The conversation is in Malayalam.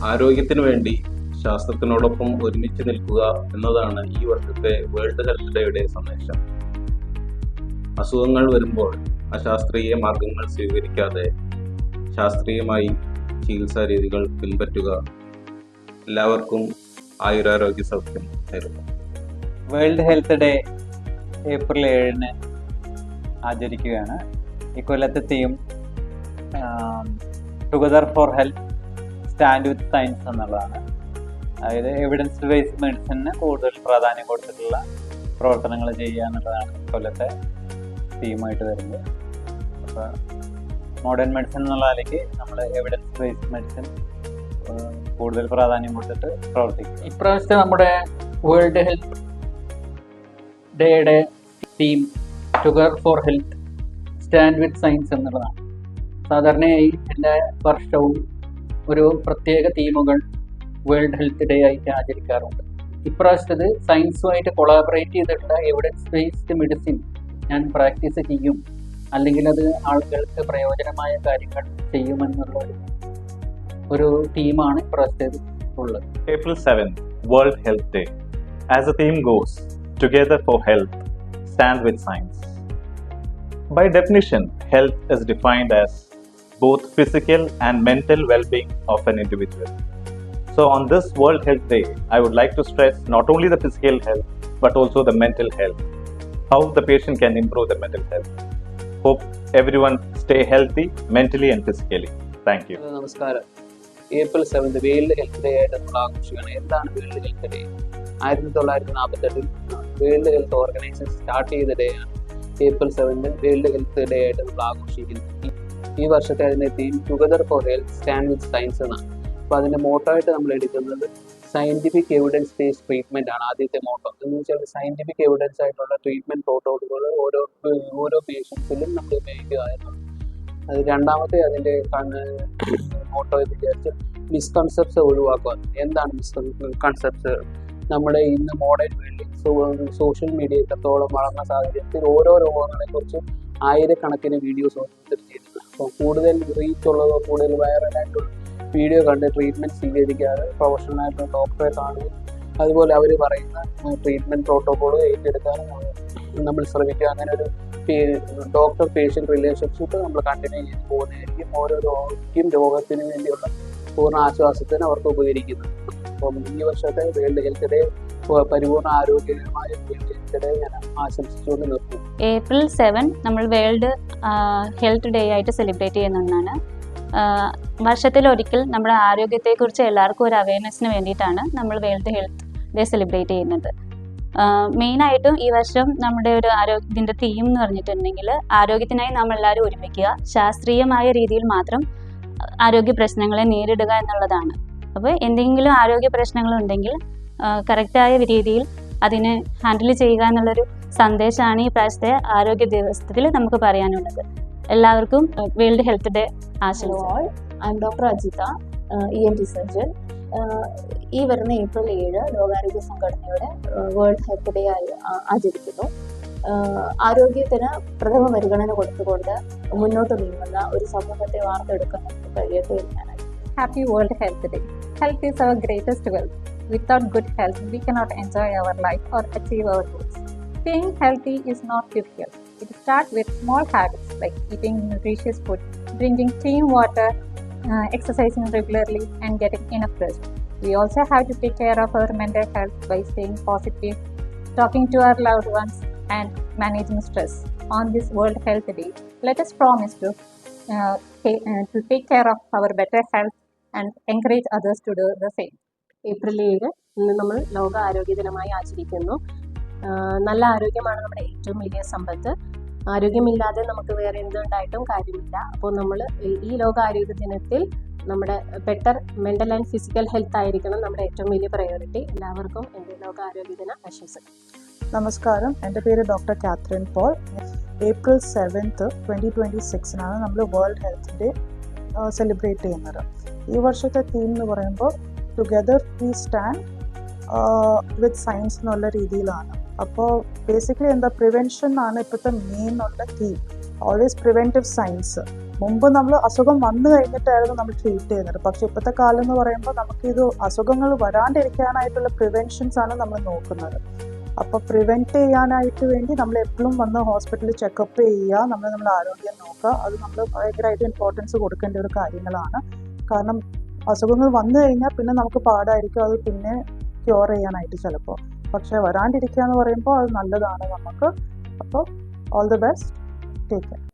ആരോഗ്യത്തിനു വേണ്ടി ശാസ്ത്രത്തിനോടൊപ്പം ഒരുമിച്ച് നിൽക്കുക എന്നതാണ് ഈ വർഷത്തെ വേൾഡ് ഹെൽത്ത് ഡേയുടെ സന്ദേശം. അസുഖങ്ങൾ വരുമ്പോൾ അശാസ്ത്രീയ മാർഗങ്ങൾ സ്വീകരിക്കാതെ ശാസ്ത്രീയമായി ചികിത്സാ രീതികൾ പിൻപറ്റുക. എല്ലാവർക്കും ആയുരാരോഗ്യ സൗഖ്യം നേരുന്നു. World health day April 7 ആചരിക്കുകയാണ്. ഇക്കൊല്ലത്തെ theme together for health stand with science എന്നുള്ളതാണ്. അതായത് എവിഡൻസ് ബേസ്ഡ് മെഡിസിന് കൂടുതൽ പ്രാധാന്യം കൊടുത്തിട്ടുള്ള പ്രവർത്തനങ്ങൾ ചെയ്യുക എന്നുള്ളതാണ് ഇക്കൊല്ലത്തെ തീമായിട്ട് വരുന്നത്. അപ്പോൾ മോഡേൺ മെഡിസിൻ എന്നുള്ള നിലയ്ക്ക് നമ്മൾ എവിഡൻസ് ബേസ്ഡ് മെഡിസിൻ കൂടുതൽ പ്രാധാന്യം കൊടുത്തിട്ട് പ്രവർത്തിക്കും. ഇപ്രാവശ്യത്തെ നമ്മുടെ വേൾഡ് ഹെൽത്ത് ഡേയുടെ theme together for health stand with science എന്നുള്ളതാണ്. സാധാരണയായി എല്ലാ വർഷവും ഒരു പ്രത്യേക തീമുകൾ വേൾഡ് ഹെൽത്ത് ഡേ ആയിട്ട് ആചരിക്കാറുണ്ട്. ഇപ്രാവശ്യത്തത് സയൻസുമായിട്ട് കൊളാബറേറ്റ് ചെയ്തിട്ടുള്ള എവിഡൻസ് ബേസ്ഡ് മെഡിസിൻ ഞാൻ പ്രാക്ടീസ് ചെയ്യും, അല്ലെങ്കിൽ അത് ആളുകൾക്ക് പ്രയോജനമായ കാര്യങ്ങൾ ചെയ്യുമെന്നുള്ള ഒരു തീമാണ് ഇപ്രാവശ്യത്തേത് ഉള്ളത്. April 7th, World Health Day. As the theme goes, Together for Health, Stand with Science. By definition, health is defined as both physical and mental well-being of an individual. So on this World Health Day, I would like to stress not only the physical health, but also the mental health, how the patient can improve their mental health. Hope everyone stay healthy mentally and physically. Thank you. നമസ്കാരം. ഏപ്രിൽ 7 വേൾഡ് ഹെൽത്ത് ഡേ ആയിട്ട് നമ്മൾ ആഘോഷിക്കുകയാണ്. എന്താണ് world health day? 1948 world health organisation start ചെയ്ത ഡേ ആണ് ഏപ്രിൽ 7 വേൾഡ് ഹെൽത്ത് ഡേ ആയിട്ട് നമ്മൾ ആഘോഷിക്കുന്നത്. ഈ വർഷത്തെ അതിൻ്റെ theme together for health stand with science എന്നാണ്. അപ്പോൾ അതിൻ്റെ മോട്ടോ ആയിട്ട് നമ്മൾ എടുക്കുന്നത് സയൻറ്റിഫിക് എവിഡൻസ് ബേസ്ഡ് ട്രീറ്റ്മെൻറ്റ് ആണ്. ആദ്യത്തെ മോട്ടോ എന്ന് വെച്ചാൽ സയൻറ്റിഫിക് എവിഡൻസ് ആയിട്ടുള്ള ട്രീറ്റ്മെൻറ്റ് പ്രോട്ടോക്കോളുകൾ ഓരോ പേഷ്യൻസിലും നമ്മൾ ഉപയോഗിക്കുക എന്നാണ്. അത് രണ്ടാമത്തെ അതിൻ്റെ മോട്ടോ എന്ന് വിചാരിച്ച് മിസ്കൺസെപ്റ്റ്സ് ഒഴിവാക്കുക. എന്താണ് മിസ്കൺസെപ്റ്റ്സ്? നമ്മുടെ ഇന്ന് മോഡേൺ വേൾഡിൽ സോഷ്യൽ മീഡിയ എത്രത്തോളം വളർന്ന സാഹചര്യത്തിൽ ഓരോ രോഗങ്ങളെക്കുറിച്ച് ആയിരക്കണക്കിന് വീഡിയോസ് ചെയ്യുന്നത്. അപ്പോൾ കൂടുതൽ റീച്ച് ഉള്ളതോ കൂടുതൽ വൈറലായിട്ടുള്ള വീഡിയോ കണ്ട് ട്രീറ്റ്മെൻറ്റ് സ്വീകരിക്കാതെ പ്രൊഫഷണലായിട്ടുള്ള ഡോക്ടറെ കാണുകയും അതുപോലെ അവർ പറയുന്ന ട്രീറ്റ്മെൻറ്റ് പ്രോട്ടോക്കോൾ ഏറ്റെടുക്കാനും നമ്മൾ ശ്രമിക്കുക. അങ്ങനെ ഒരു ഡോക്ടർ പേഷ്യൻ്റ് റിലേഷൻഷിപ്പ് നമ്മൾ കണ്ടിന്യൂ ചെയ്ത് പോകുന്നതായിരിക്കും ഓരോ രോഗത്തിന് വേണ്ടിയുള്ള പൂർണ്ണ ആശ്വാസത്തിന് അവർക്ക് ഉപകരിക്കുന്നത്. അപ്പം ഈ വർഷത്തെ വേൾഡ് ഹെൽത്ത് ഡേ പരിപൂർണ്ണ ആരോഗ്യകരമായ വേൾഡ് ഹെൽത്ത് ഡേ ഞാൻ ആശംസിച്ചുകൊണ്ട് നിർത്തുന്നു. ഏപ്രിൽ 7 നമ്മൾ വേൾഡ് ഹെൽത്ത് ഡേ ആയിട്ട് സെലിബ്രേറ്റ് ചെയ്യുന്ന ഒന്നാണ്. വർഷത്തിലൊരിക്കൽ നമ്മുടെ ആരോഗ്യത്തെക്കുറിച്ച് എല്ലാവർക്കും ഒരു അവയർനെസ്സിന് വേണ്ടിയിട്ടാണ് നമ്മൾ വേൾഡ് ഹെൽത്ത് ഡേ സെലിബ്രേറ്റ് ചെയ്യുന്നത്. മെയിനായിട്ടും ഈ വർഷം നമ്മുടെ ഒരു ഇതിൻ്റെ തീം എന്ന് പറഞ്ഞിട്ടുണ്ടെങ്കിൽ ആരോഗ്യത്തിനായി നമ്മൾ എല്ലാവരും ഒരുമിക്കുക, ശാസ്ത്രീയമായ രീതിയിൽ മാത്രം ആരോഗ്യ പ്രശ്നങ്ങളെ നേരിടുക എന്നുള്ളതാണ്. അപ്പോൾ എന്തെങ്കിലും ആരോഗ്യ പ്രശ്നങ്ങളുണ്ടെങ്കിൽ കറക്റ്റായ രീതിയിൽ അതിനെ ഹാൻഡിൽ ചെയ്യുക എന്നുള്ളൊരു സന്ദേശമാണ് ഈ പ്രാവശ്യത്തെ ആരോഗ്യ ദിവസത്തിൽ നമുക്ക് പറയാനുള്ളത്. എല്ലാവർക്കും വേൾഡ് ഹെൽത്ത് ഡേ ആശംസകൾ. I M doctor Ajitha, ENT surgeon. ഈ വരുന്ന ഏപ്രിൽ 7 ലോകാരോഗ്യ സംഘടനയുടെ വേൾഡ് ഹെൽത്ത് ഡേ ആയി ആചരിക്കുന്നു. ആരോഗ്യത്തിന് പ്രഥമ പരിഗണന കൊടുത്തുകൊണ്ട് മുന്നോട്ട് നീങ്ങുന്ന ഒരു സമൂഹത്തെ വാർത്തെടുക്കാൻ നമുക്ക് കഴിയട്ടെ എന്നാണ്. Happy World Health Day. Health is our greatest wealth. Without good health, we cannot enjoy our life or achieve our goals. Staying healthy is not difficult. It starts with small habits like eating nutritious food, drinking clean water, exercising regularly, and getting enough rest. We also have to take care of our mental health by staying positive, talking to our loved ones, and managing stress. On this World Health Day, let us promise to take care of our better health and encourage others to do the same. April 7 ഇന്ന് നമ്മൾ ലോക ആരോഗ്യ ദിനമായി ആചരിക്കുന്നു. നല്ല ആരോഗ്യമാണ് നമ്മുടെ ഏറ്റവും വലിയ സമ്പത്ത്. ആരോഗ്യമില്ലാതെ നമുക്ക് വേറെ എന്തുണ്ടായിട്ടും കാര്യമില്ല. അപ്പോൾ നമ്മൾ ഈ ലോക ആരോഗ്യ ദിനത്തിൽ നമ്മുടെ better mental and physical health ആയിരിക്കണം നമ്മുടെ ഏറ്റവും വലിയ പ്രയോറിറ്റി. എല്ലാവർക്കും എൻ്റെ ലോക ആരോഗ്യ ദിന ആശംസകൾ. നമസ്കാരം, എൻ്റെ പേര് ഡോക്ടർ കാത്രിൻ പോൾ. ഏപ്രിൽ 7 2026 നമ്മൾ വേൾഡ് ഹെൽത്ത് ഡേ സെലിബ്രേറ്റ് ചെയ്യുന്നത്. ഈ വർഷത്തെ തീം എന്ന് പറയുമ്പോൾ together we stand with science എന്നുള്ള രീതിയിലാണ്. അപ്പോൾ ബേസിക്കലി എന്താ പ്രിവെൻഷൻ ആണ് ഇപ്പോഴത്തെ മെയിൻ ഉള്ള തീം. ഓൾവേസ് പ്രിവെൻറ്റീവ് സയൻസ് മുമ്പ് നമ്മൾ അസുഖം വന്നു കഴിഞ്ഞിട്ടായിരുന്നു നമ്മൾ ട്രീറ്റ് ചെയ്യുന്നത്. പക്ഷെ ഇപ്പോഴത്തെ കാലം എന്ന് പറയുമ്പോൾ നമുക്കിത് അസുഖങ്ങൾ വരാണ്ടിരിക്കാനായിട്ടുള്ള പ്രിവെൻഷൻസ് ആണ് നമ്മൾ നോക്കുന്നത്. അപ്പോൾ പ്രിവെൻറ്റ് ചെയ്യാനായിട്ട് വേണ്ടി നമ്മൾ എപ്പോഴും വന്ന് ഹോസ്പിറ്റലിൽ ചെക്കപ്പ് ചെയ്യുക, നമ്മുടെ ആരോഗ്യം നോക്കുക. അത് നമ്മൾ ഭയങ്കരമായിട്ട് ഇമ്പോർട്ടൻസ് കൊടുക്കേണ്ട ഒരു കാര്യങ്ങളാണ്. കാരണം അസുഖങ്ങൾ വന്നു കഴിഞ്ഞാൽ പിന്നെ നമുക്ക് പാടായിരിക്കും അത് പിന്നെ ക്യൂർ ചെയ്യാനായിട്ട് ചിലപ്പോൾ. പക്ഷെ വരാണ്ടിരിക്കുക എന്ന് പറയുമ്പോൾ അത് നല്ലതാണ് നമുക്ക്. അപ്പോൾ all the best, take care.